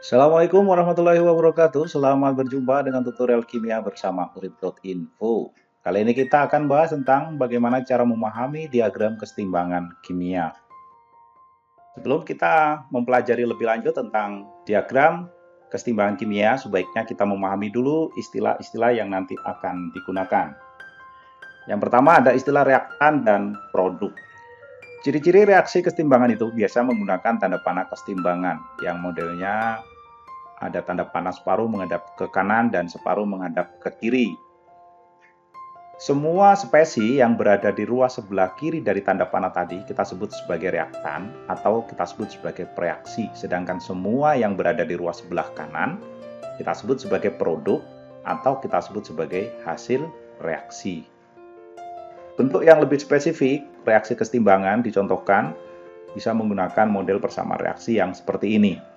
Assalamualaikum warahmatullahi wabarakatuh. Selamat berjumpa dengan tutorial kimia bersama urip.info. Kali ini kita akan bahas tentang bagaimana cara memahami diagram kesetimbangan kimia. Sebelum kita mempelajari lebih lanjut tentang diagram kesetimbangan kimia, sebaiknya kita memahami dulu istilah-istilah yang nanti akan digunakan. Yang pertama ada istilah reaktan dan produk. Ciri-ciri reaksi kesetimbangan itu biasa menggunakan tanda panah kesetimbangan yang modelnya ada tanda panah separuh menghadap ke kanan dan separuh menghadap ke kiri. Semua spesi yang berada di ruas sebelah kiri dari tanda panah tadi kita sebut sebagai reaktan atau kita sebut sebagai reaksi. Sedangkan semua yang berada di ruas sebelah kanan kita sebut sebagai produk atau kita sebut sebagai hasil reaksi. Bentuk yang lebih spesifik reaksi kesetimbangan dicontohkan bisa menggunakan model persamaan reaksi yang seperti ini.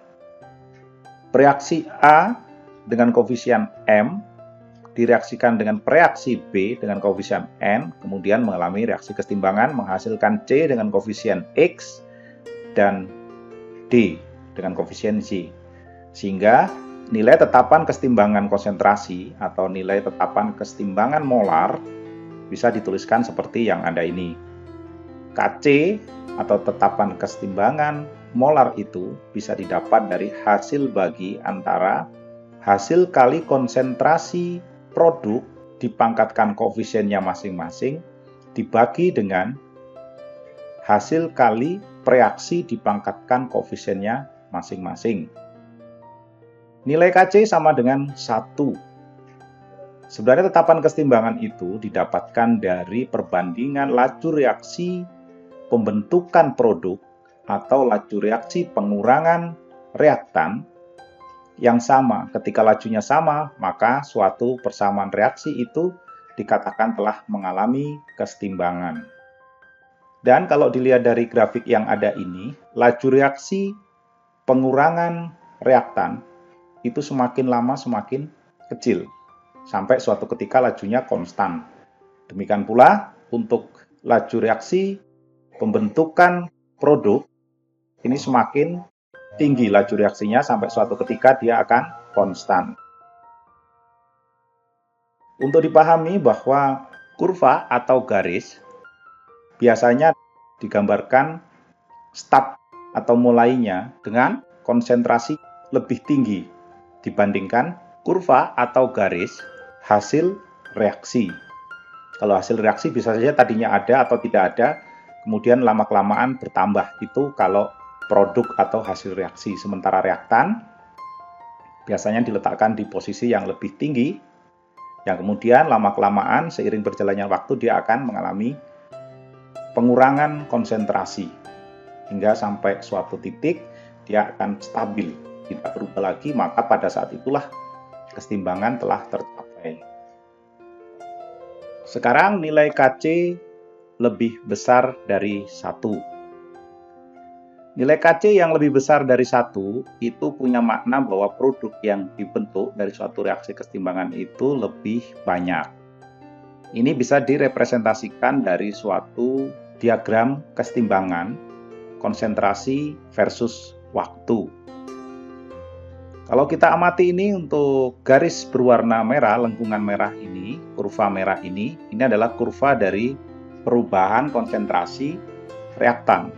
Reaksi A dengan koefisien M direaksikan dengan reaksi B dengan koefisien N, kemudian mengalami reaksi kesetimbangan menghasilkan C dengan koefisien X dan D dengan koefisien Z. Sehingga nilai tetapan kesetimbangan konsentrasi atau nilai tetapan kesetimbangan molar bisa dituliskan seperti yang ada ini. Kc atau tetapan kesetimbangan molar itu bisa didapat dari hasil bagi antara hasil kali konsentrasi produk dipangkatkan koefisiennya masing-masing dibagi dengan hasil kali reaksi dipangkatkan koefisiennya masing-masing. Nilai Kc sama dengan 1. Sebenarnya tetapan kesetimbangan itu didapatkan dari perbandingan laju reaksi pembentukan produk atau laju reaksi pengurangan reaktan yang sama. Ketika lajunya sama, maka suatu persamaan reaksi itu dikatakan telah mengalami kesetimbangan. Dan kalau dilihat dari grafik yang ada ini, laju reaksi pengurangan reaktan itu semakin lama semakin kecil, sampai suatu ketika lajunya konstan. Demikian pula untuk laju reaksi pembentukan produk, ini semakin tinggi laju reaksinya sampai suatu ketika dia akan konstan. Untuk dipahami bahwa kurva atau garis biasanya digambarkan start atau mulainya dengan konsentrasi lebih tinggi dibandingkan kurva atau garis hasil reaksi. Kalau hasil reaksi bisa saja tadinya ada atau tidak ada, kemudian lama-kelamaan bertambah. Itu kalau produk atau hasil reaksi. Sementara reaktan biasanya diletakkan di posisi yang lebih tinggi, yang kemudian lama-kelamaan seiring berjalannya waktu dia akan mengalami pengurangan konsentrasi hingga sampai suatu titik dia akan stabil, tidak berubah lagi, maka pada saat itulah kesetimbangan telah tercapai. Sekarang nilai Kc lebih besar dari 1. Nilai Kc yang lebih besar dari 1 itu punya makna bahwa produk yang dibentuk dari suatu reaksi kesetimbangan itu lebih banyak. Ini bisa direpresentasikan dari suatu diagram kesetimbangan konsentrasi versus waktu. Kalau kita amati ini untuk garis berwarna merah, lengkungan merah ini, kurva merah ini adalah kurva dari perubahan konsentrasi reaktan.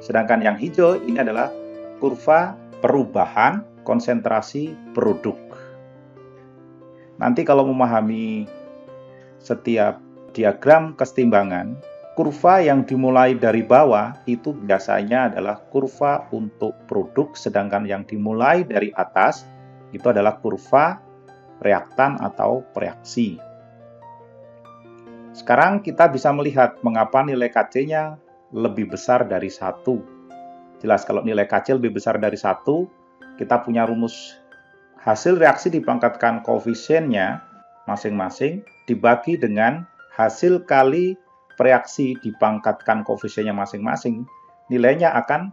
Sedangkan yang hijau ini adalah kurva perubahan konsentrasi produk. Nanti kalau memahami setiap diagram kesetimbangan, kurva yang dimulai dari bawah itu biasanya adalah kurva untuk produk, sedangkan yang dimulai dari atas itu adalah kurva reaktan atau reaksi. Sekarang kita bisa melihat mengapa nilai Kc-nya lebih besar dari 1. Jelas kalau nilai Kc lebih besar dari 1, kita punya rumus hasil reaksi dipangkatkan koefisiennya masing-masing dibagi dengan hasil kali reaksi dipangkatkan koefisiennya masing-masing, nilainya akan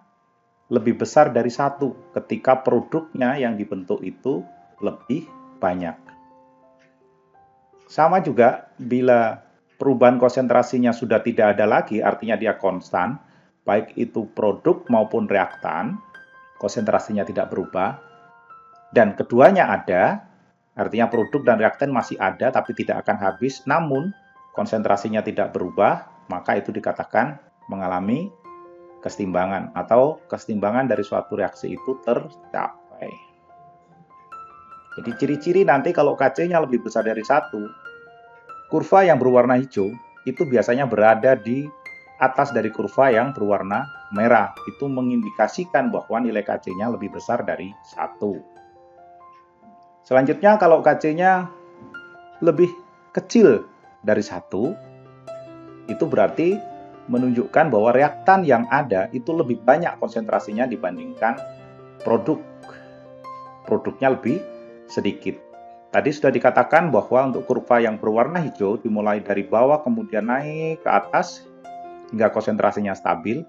lebih besar dari 1 ketika produknya yang dibentuk itu lebih banyak. Sama juga bila perubahan konsentrasinya sudah tidak ada lagi, artinya dia konstan, baik itu produk maupun reaktan, konsentrasinya tidak berubah, dan keduanya ada, artinya produk dan reaktan masih ada tapi tidak akan habis, namun konsentrasinya tidak berubah, maka itu dikatakan mengalami kesetimbangan atau kesetimbangan dari suatu reaksi itu tercapai. Jadi ciri-ciri nanti kalau Kc-nya lebih besar dari 1, kurva yang berwarna hijau itu biasanya berada di atas dari kurva yang berwarna merah. Itu mengindikasikan bahwa nilai Kc-nya lebih besar dari 1. Selanjutnya kalau Kc-nya lebih kecil dari 1, itu berarti menunjukkan bahwa reaktan yang ada itu lebih banyak konsentrasinya dibandingkan produknya lebih sedikit. Tadi sudah dikatakan bahwa untuk kurva yang berwarna hijau dimulai dari bawah kemudian naik ke atas hingga konsentrasinya stabil,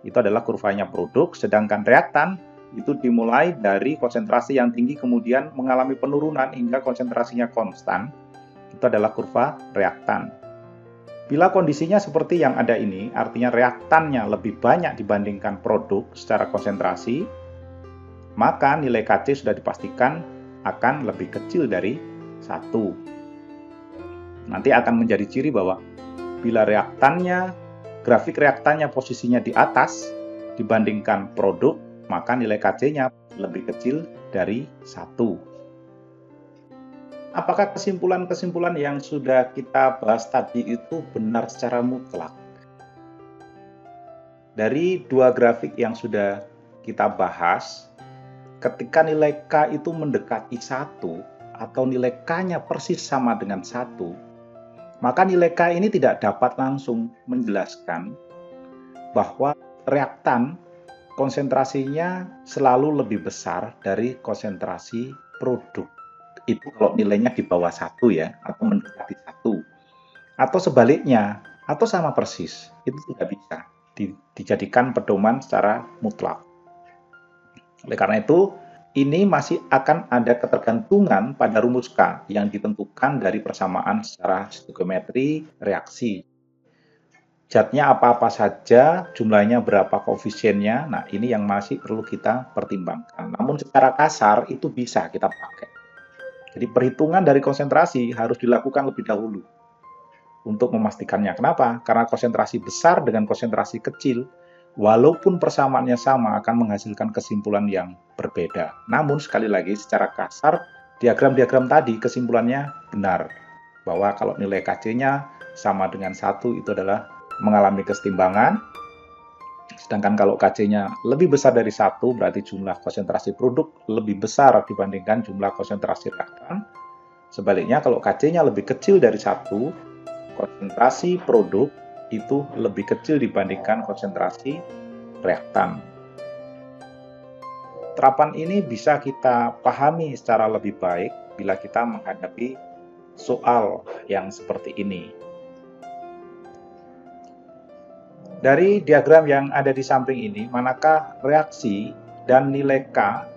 itu adalah kurvanya produk, sedangkan reaktan itu dimulai dari konsentrasi yang tinggi kemudian mengalami penurunan hingga konsentrasinya konstan, itu adalah kurva reaktan. Bila kondisinya seperti yang ada ini, artinya reaktannya lebih banyak dibandingkan produk secara konsentrasi, maka nilai Kc sudah dipastikan akan lebih kecil dari 1. Nanti akan menjadi ciri bahwa bila grafik reaktannya posisinya di atas dibandingkan produk, maka nilai Kc-nya lebih kecil dari 1. Apakah kesimpulan-kesimpulan yang sudah kita bahas tadi itu benar secara mutlak? Dari dua grafik yang sudah kita bahas, ketika nilai K itu mendekati 1 atau nilai K-nya persis sama dengan 1, maka nilai K ini tidak dapat langsung menjelaskan bahwa reaktan konsentrasinya selalu lebih besar dari konsentrasi produk. Itu kalau nilainya di bawah 1 ya, atau mendekati 1. Atau sebaliknya, atau sama persis. Itu tidak bisa dijadikan pedoman secara mutlak. Oleh karena itu, ini masih akan ada ketergantungan pada rumus K yang ditentukan dari persamaan secara stoichiometri reaksi. Zatnya apa-apa saja, jumlahnya berapa koefisiennya, nah ini yang masih perlu kita pertimbangkan. Namun secara kasar itu bisa kita pakai. Jadi perhitungan dari konsentrasi harus dilakukan lebih dahulu untuk memastikannya. Kenapa? Karena konsentrasi besar dengan konsentrasi kecil, walaupun persamaannya sama akan menghasilkan kesimpulan yang berbeda. Namun sekali lagi secara kasar, diagram-diagram tadi kesimpulannya benar. Bahwa kalau nilai Kc-nya sama dengan 1 itu adalah mengalami kesetimbangan, sedangkan kalau Kc-nya lebih besar dari 1 berarti jumlah konsentrasi produk lebih besar dibandingkan jumlah konsentrasi reaktan. Sebaliknya kalau Kc-nya lebih kecil dari 1, konsentrasi produk itu lebih kecil dibandingkan konsentrasi reaktan. Terapan ini bisa kita pahami secara lebih baik bila kita menghadapi soal yang seperti ini. Dari diagram yang ada di samping ini, manakah reaksi dan nilai K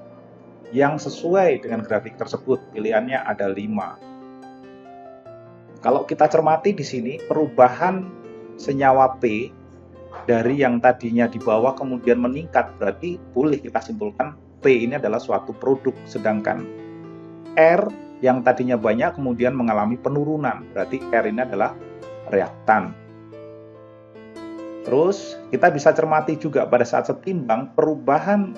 yang sesuai dengan grafik tersebut? Pilihannya ada 5. Kalau kita cermati di sini, perubahan senyawa P dari yang tadinya di bawah kemudian meningkat, berarti boleh kita simpulkan P ini adalah suatu produk, sedangkan R yang tadinya banyak kemudian mengalami penurunan, berarti R ini adalah reaktan. Terus kita bisa cermati juga pada saat setimbang perubahan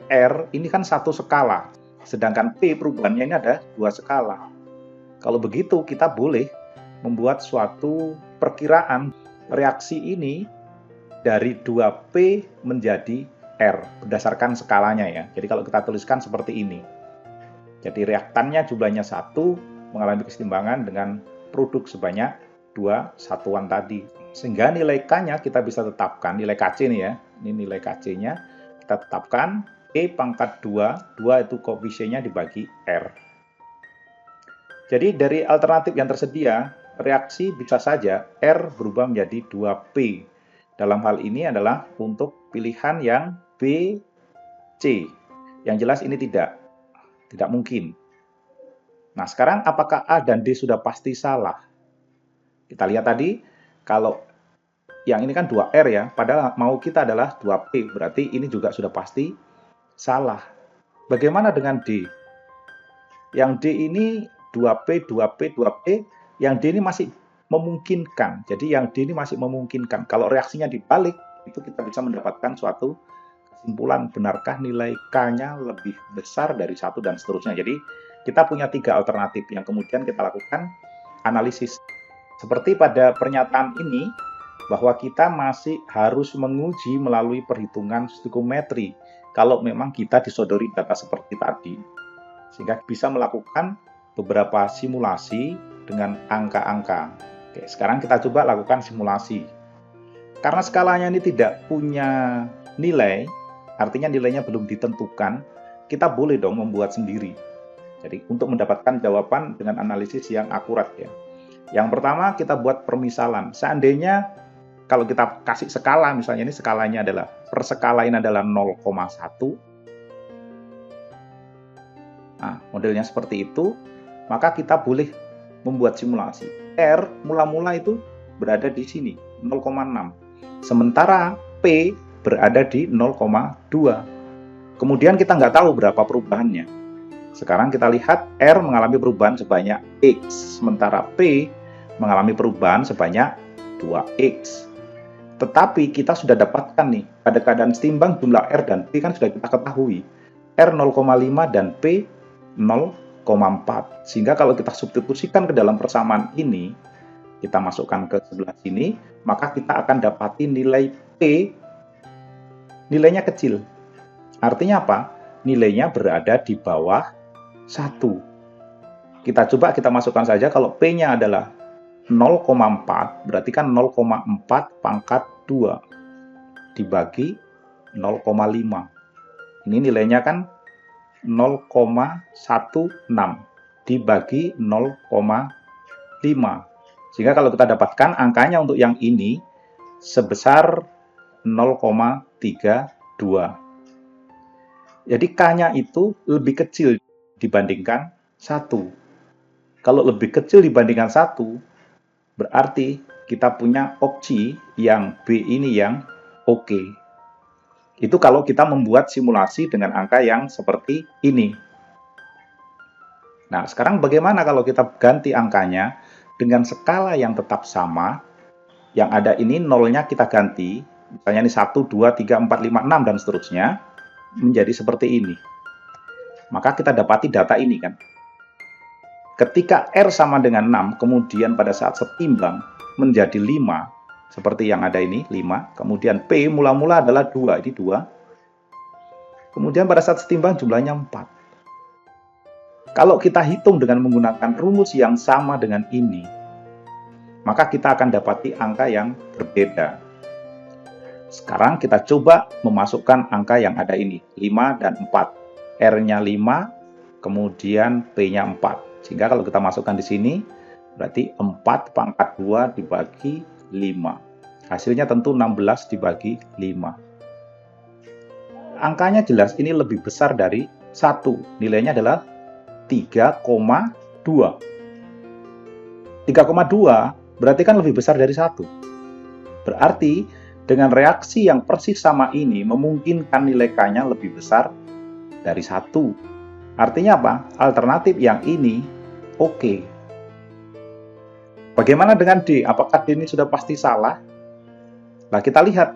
R ini kan satu skala, sedangkan P perubahannya ini ada 2 skala. Kalau begitu kita boleh membuat suatu perkiraan reaksi ini dari 2P menjadi R berdasarkan skalanya ya. Jadi kalau kita tuliskan seperti ini. Jadi reaktannya jumlahnya 1 mengalami kesetimbangan dengan produk sebanyak 2 satuan tadi. Sehingga nilai K-nya kita bisa tetapkan, nilai Kc nih ya, ini nilai Kc-nya kita tetapkan P pangkat 2, 2 itu koefisiennya dibagi R. Jadi dari alternatif yang tersedia, reaksi bisa saja R berubah menjadi 2P. Dalam hal ini adalah untuk pilihan yang B, C. Yang jelas ini tidak mungkin. Nah sekarang apakah A dan D sudah pasti salah? Kita lihat tadi, kalau yang ini kan 2R ya, padahal mau kita adalah 2P, berarti ini juga sudah pasti salah. Bagaimana dengan D? Yang D ini 2P, 2P, 2P, yang D ini masih memungkinkan. Jadi yang D ini masih memungkinkan. Kalau reaksinya dibalik, itu kita bisa mendapatkan suatu kesimpulan benarkah nilai K-nya lebih besar dari 1 dan seterusnya. Jadi kita punya 3 alternatif yang kemudian kita lakukan analisis. Seperti pada pernyataan ini, bahwa kita masih harus menguji melalui perhitungan stoichiometri kalau memang kita disodori data seperti tadi. Sehingga bisa melakukan beberapa simulasi dengan angka-angka. Oke, sekarang kita coba lakukan simulasi. Karena skalanya ini tidak punya nilai, artinya nilainya belum ditentukan, kita boleh dong membuat sendiri. Jadi untuk mendapatkan jawaban dengan analisis yang akurat ya. Yang pertama kita buat permisalan. Seandainya kalau kita kasih skala, misalnya ini skalanya adalah, per skala ini adalah 0,1. Nah, modelnya seperti itu, maka kita boleh membuat simulasi. R mula-mula itu berada di sini, 0,6. Sementara P berada di 0,2. Kemudian kita nggak tahu berapa perubahannya. Sekarang kita lihat R mengalami perubahan sebanyak X, sementara P mengalami perubahan sebanyak 2X. Tetapi kita sudah dapatkan nih, pada keadaan setimbang jumlah R dan P kan sudah kita ketahui. R 0,5 dan P 0,4. Sehingga kalau kita substitusikan ke dalam persamaan ini, kita masukkan ke sebelah sini, maka kita akan dapati nilai P, nilainya kecil. Artinya apa? Nilainya berada di bawah 1. Kita coba kita masukkan saja, kalau P-nya adalah 0,4, berarti kan 0,4 pangkat 2 dibagi 0,5. Ini nilainya kan 0,16 dibagi 0,5. Sehingga kalau kita dapatkan angkanya untuk yang ini sebesar 0,32. Jadi K-nya itu lebih kecil dibandingkan 1. Kalau lebih kecil dibandingkan 1, berarti kita punya opsi yang B ini yang oke. Itu kalau kita membuat simulasi dengan angka yang seperti ini. Nah, sekarang bagaimana kalau kita ganti angkanya dengan skala yang tetap sama, yang ada ini nolnya kita ganti, misalnya ini 1, 2, 3, 4, 5, 6, dan seterusnya, menjadi seperti ini. Maka kita dapati data ini kan. Ketika R sama dengan 6, kemudian pada saat setimbang menjadi 5, seperti yang ada ini, 5. Kemudian P mula-mula adalah 2, ini 2. Kemudian pada saat setimbang jumlahnya 4. Kalau kita hitung dengan menggunakan rumus yang sama dengan ini, maka kita akan dapati angka yang berbeda. Sekarang kita coba memasukkan angka yang ada ini, 5 dan 4. R-nya 5, kemudian P-nya 4. Sehingga kalau kita masukkan di sini, berarti 4 pangkat 2 dibagi 5. Hasilnya tentu 16 dibagi 5. Angkanya jelas ini lebih besar dari 1. Nilainya adalah 3,2. 3,2 berarti kan lebih besar dari 1. Berarti dengan reaksi yang persis sama ini memungkinkan nilai K-nya lebih besar dari 1. Artinya apa? Alternatif yang ini oke. Bagaimana dengan D? Apakah D ini sudah pasti salah? Nah, kita lihat.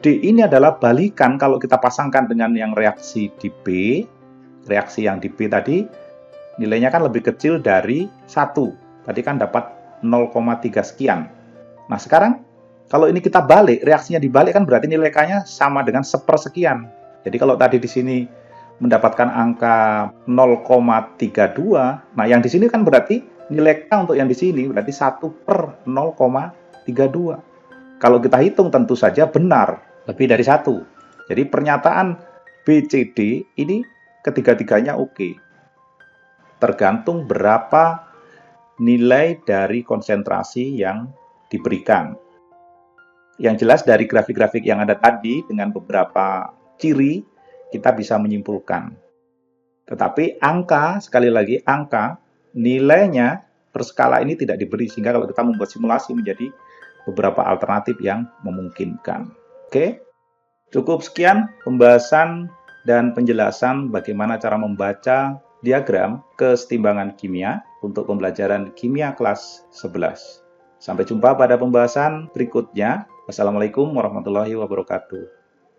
D ini adalah balikan kalau kita pasangkan dengan yang reaksi di B. Reaksi yang di B tadi, nilainya kan lebih kecil dari 1. Tadi kan dapat 0,3 sekian. Nah, sekarang kalau ini kita balik, reaksinya dibalik kan berarti nilai K-nya sama dengan sepersekian. Jadi kalau tadi di sini mendapatkan angka 0,32, nah yang di sini kan berarti nilai K untuk yang di sini berarti 1/0,32. Kalau kita hitung tentu saja benar, lebih dari 1. Jadi pernyataan BCD ini ketiga-tiganya oke. Tergantung berapa nilai dari konsentrasi yang diberikan. Yang jelas dari grafik-grafik yang ada tadi dengan beberapa ciri, kita bisa menyimpulkan. Tetapi angka, sekali lagi angka, nilainya per skala ini tidak diberi, sehingga kalau kita membuat simulasi menjadi beberapa alternatif yang memungkinkan. Oke, cukup sekian pembahasan dan penjelasan bagaimana cara membaca diagram kesetimbangan kimia untuk pembelajaran kimia kelas 11. Sampai jumpa pada pembahasan berikutnya. Wassalamualaikum warahmatullahi wabarakatuh.